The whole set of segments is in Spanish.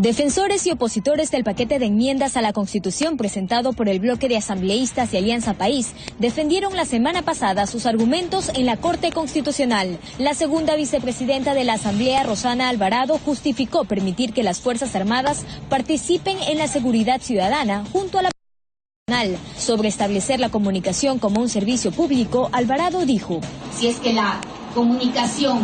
Defensores y opositores del paquete de enmiendas a la Constitución presentado por el bloque de asambleístas de Alianza País defendieron la semana pasada sus argumentos en la Corte Constitucional. La segunda vicepresidenta de la Asamblea, Rosana Alvarado, justificó permitir que las Fuerzas Armadas participen en la seguridad ciudadana junto a la Sobre establecer la comunicación como un servicio público, Alvarado dijo: si es que la comunicación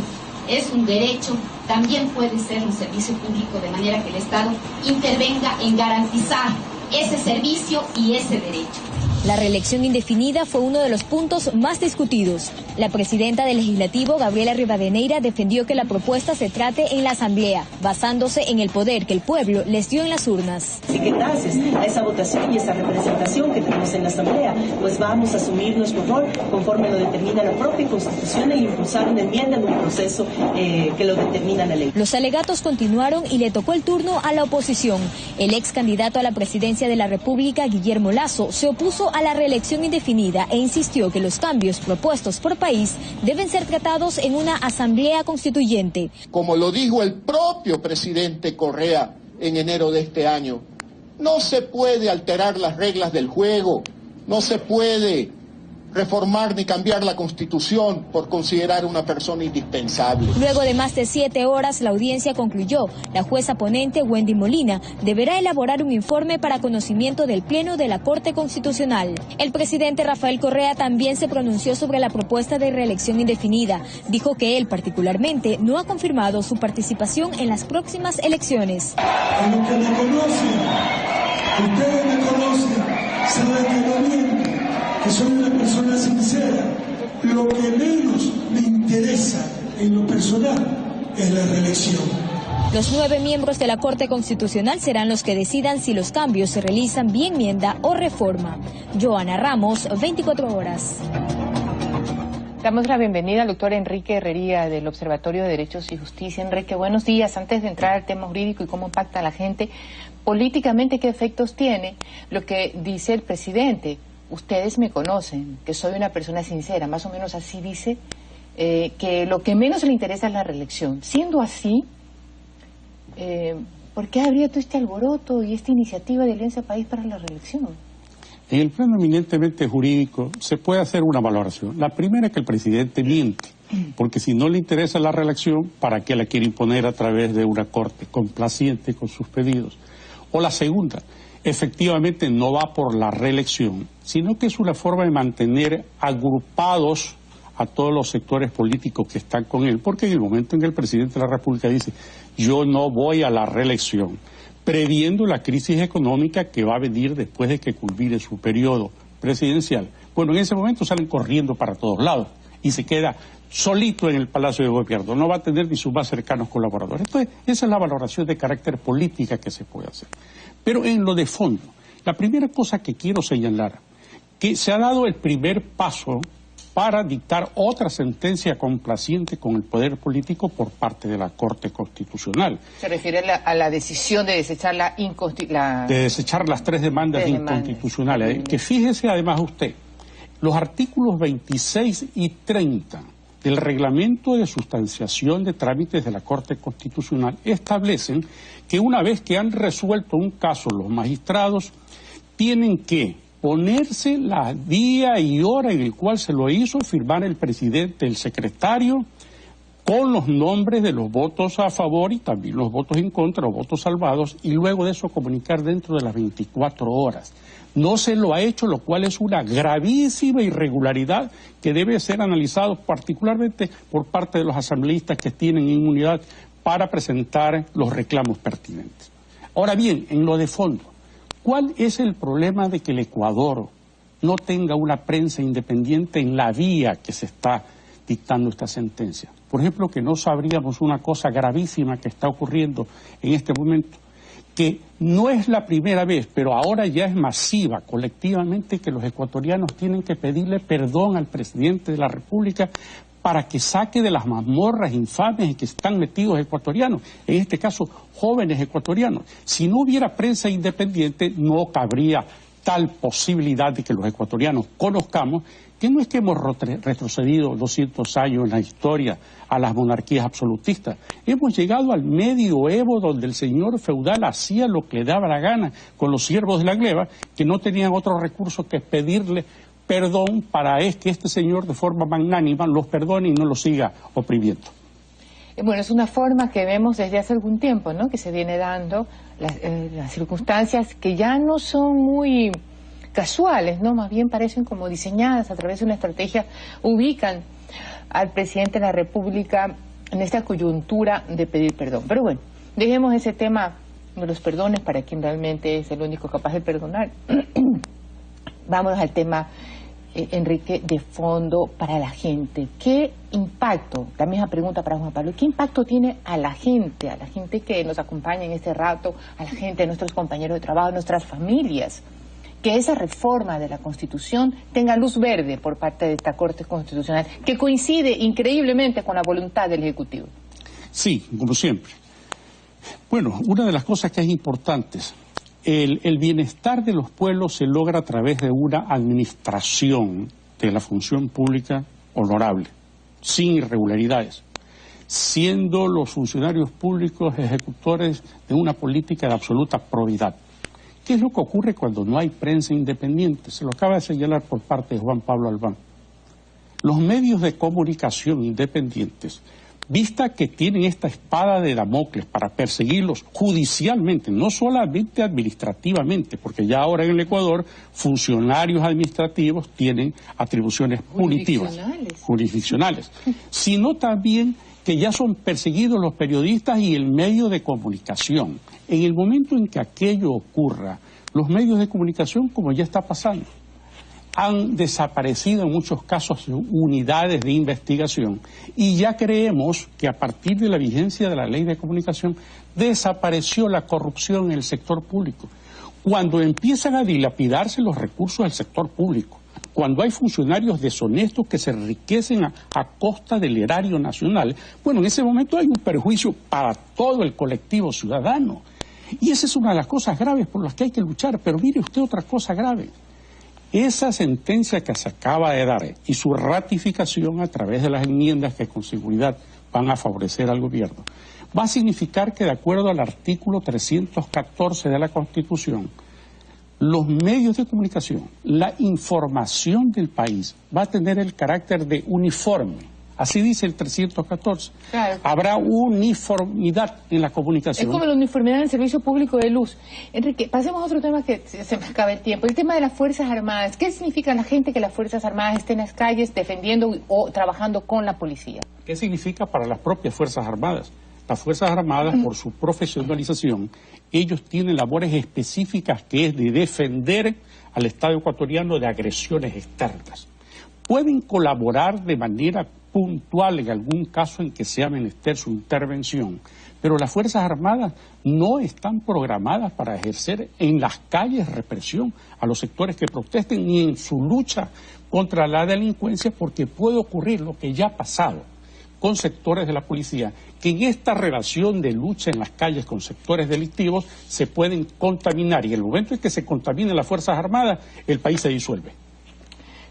es un derecho, también puede ser un servicio público, de manera que el Estado intervenga en garantizar ese servicio y ese derecho. La reelección indefinida fue uno de los puntos más discutidos. La presidenta del Legislativo, Gabriela Rivadeneira, defendió que la propuesta se trate en la Asamblea, basándose en el poder que el pueblo les dio en las urnas. Si que gracias a esa votación y esa representación que tenemos en la Asamblea, pues vamos a asumir nuestro rol conforme lo determina la propia Constitución e impulsar una enmienda en un proceso que lo determina la ley. Los alegatos continuaron y le tocó el turno a la oposición. El ex candidato a la presidencia de la República, Guillermo Lasso, se opuso a la reelección indefinida e insistió que los cambios propuestos por país deben ser tratados en una asamblea constituyente. Como lo dijo el propio presidente Correa en enero de este año, no se puede alterar las reglas del juego, no se puede reformar ni cambiar la Constitución por considerar a una persona indispensable. Luego de más de 7 horas, la audiencia concluyó. La jueza ponente, Wendy Molina, deberá elaborar un informe para conocimiento del Pleno de la Corte Constitucional. El presidente Rafael Correa también se pronunció sobre la propuesta de reelección indefinida. Dijo que él, particularmente, no ha confirmado su participación en las próximas elecciones. A los que me conocen, ustedes me conocen, saben que no miento, que soy una persona sincera. Lo que menos me interesa en lo personal es la reelección. Los 9 miembros de la Corte Constitucional serán los que decidan si los cambios se realizan vía enmienda o reforma. Joana Ramos, 24 horas. Damos la bienvenida al doctor Enrique Herrería del Observatorio de Derechos y Justicia. Enrique, buenos días. Antes de entrar al tema jurídico y cómo impacta a la gente, políticamente, ¿qué efectos tiene lo que dice el presidente? Ustedes me conocen, que soy una persona sincera, más o menos así dice, que lo que menos le interesa es la reelección. Siendo así, ¿por qué habría todo este alboroto y esta iniciativa de Alianza País para la reelección? En el plano eminentemente jurídico se puede hacer una valoración. La primera es que el presidente miente, porque si no le interesa la reelección, ¿para qué la quiere imponer a través de una corte complaciente con sus pedidos? O la segunda, efectivamente no va por la reelección, sino que es una forma de mantener agrupados a todos los sectores políticos que están con él, porque en el momento en que el presidente de la República dice yo no voy a la reelección, previendo la crisis económica que va a venir después de que culmine su periodo presidencial, bueno, en ese momento salen corriendo para todos lados y se queda solito en el Palacio de Gobierno, no va a tener ni sus más cercanos colaboradores. Entonces, esa es la valoración de carácter política que se puede hacer. Pero en lo de fondo, la primera cosa que quiero señalar, que se ha dado el primer paso para dictar otra sentencia complaciente con el poder político por parte de la Corte Constitucional. Se refiere a la decisión de desechar de desechar las 3 demandas inconstitucionales. Que fíjese además usted, los artículos 26 y 30 del reglamento de sustanciación de trámites de la Corte Constitucional establecen que una vez que han resuelto un caso los magistrados tienen que ponerse la día y hora en el cual se lo hizo, firmar el presidente, el secretario, con los nombres de los votos a favor y también los votos en contra o votos salvados, y luego de eso comunicar dentro de las 24 horas. No se lo ha hecho, lo cual es una gravísima irregularidad que debe ser analizado particularmente por parte de los asambleístas que tienen inmunidad para presentar los reclamos pertinentes. Ahora bien, en lo de fondo, ¿cuál es el problema de que el Ecuador no tenga una prensa independiente en la vía que se está dictando esta sentencia? Por ejemplo, que no sabríamos una cosa gravísima que está ocurriendo en este momento, que no es la primera vez, pero ahora ya es masiva, colectivamente, que los ecuatorianos tienen que pedirle perdón al presidente de la República para que saque de las mazmorras infames en que están metidos ecuatorianos, en este caso jóvenes ecuatorianos. Si no hubiera prensa independiente, no cabría tal posibilidad de que los ecuatorianos conozcamos que no es que hemos retrocedido 200 años en la historia a las monarquías absolutistas. Hemos llegado al medioevo, donde el señor feudal hacía lo que le daba la gana con los siervos de la gleba, que no tenían otro recurso que pedirle perdón para que este señor de forma magnánima los perdone y no los siga oprimiendo. Bueno, es una forma que vemos desde hace algún tiempo, ¿no?, que se viene dando, las circunstancias que ya no son muy casuales, ¿no?, más bien parecen como diseñadas a través de una estrategia, ubican al presidente de la República en esta coyuntura de pedir perdón. Pero bueno, dejemos ese tema de los perdones para quien realmente es el único capaz de perdonar. Vámonos al tema, Enrique, de fondo para la gente. ¿Qué impacto, la misma pregunta para Juan Pablo, qué impacto tiene a la gente que nos acompaña en este rato, a la gente, a nuestros compañeros de trabajo, a nuestras familias, que esa reforma de la Constitución tenga luz verde por parte de esta Corte Constitucional, que coincide increíblemente con la voluntad del Ejecutivo? Sí, como siempre. Bueno, una de las cosas que es importante, el bienestar de los pueblos se logra a través de una administración de la función pública honorable, sin irregularidades, siendo los funcionarios públicos ejecutores de una política de absoluta probidad. ¿Qué es lo que ocurre cuando no hay prensa independiente? Se lo acaba de señalar por parte de Juan Pablo Albán. Los medios de comunicación independientes, vista que tienen esta espada de Damocles para perseguirlos judicialmente, no solamente administrativamente, porque ya ahora en el Ecuador funcionarios administrativos tienen atribuciones punitivas, jurisdiccionales, sino también que ya son perseguidos los periodistas y el medio de comunicación. En el momento en que aquello ocurra, los medios de comunicación, como ya está pasando, han desaparecido en muchos casos unidades de investigación y ya creemos que a partir de la vigencia de la ley de comunicación desapareció la corrupción en el sector público. Cuando empiezan a dilapidarse los recursos del sector público, cuando hay funcionarios deshonestos que se enriquecen a costa del erario nacional, bueno, en ese momento hay un perjuicio para todo el colectivo ciudadano. Y esa es una de las cosas graves por las que hay que luchar. Pero mire usted otra cosa grave. Esa sentencia que se acaba de dar y su ratificación a través de las enmiendas que con seguridad van a favorecer al gobierno, va a significar que de acuerdo al artículo 314 de la Constitución, los medios de comunicación, la información del país va a tener el carácter de uniforme. Así dice el 314. Claro. Habrá uniformidad en la comunicación. Es como la uniformidad en el servicio público de luz. Enrique, pasemos a otro tema que se me acaba el tiempo. El tema de las Fuerzas Armadas. ¿Qué significa la gente que las Fuerzas Armadas estén en las calles defendiendo o trabajando con la policía? ¿Qué significa para las propias Fuerzas Armadas? Las Fuerzas Armadas, por su profesionalización, ellos tienen labores específicas que es de defender al Estado ecuatoriano de agresiones externas. Pueden colaborar de manera puntual en algún caso en que sea menester su intervención, pero las Fuerzas Armadas no están programadas para ejercer en las calles represión a los sectores que protesten ni en su lucha contra la delincuencia, porque puede ocurrir lo que ya ha pasado con sectores de la policía, que en esta relación de lucha en las calles con sectores delictivos se pueden contaminar, y en el momento en que se contaminen las Fuerzas Armadas, el país se disuelve.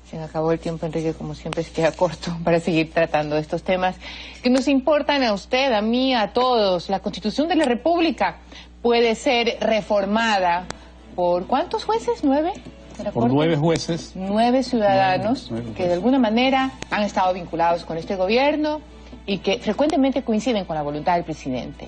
Se me acabó el tiempo, Enrique, como siempre se queda corto para seguir tratando de estos temas que nos importan a usted, a mí, a todos. La Constitución de la República puede ser reformada por ¿cuántos jueces? ¿9? Por 9 jueces. 9 ciudadanos que de alguna manera han estado vinculados con este gobierno y que frecuentemente coinciden con la voluntad del presidente.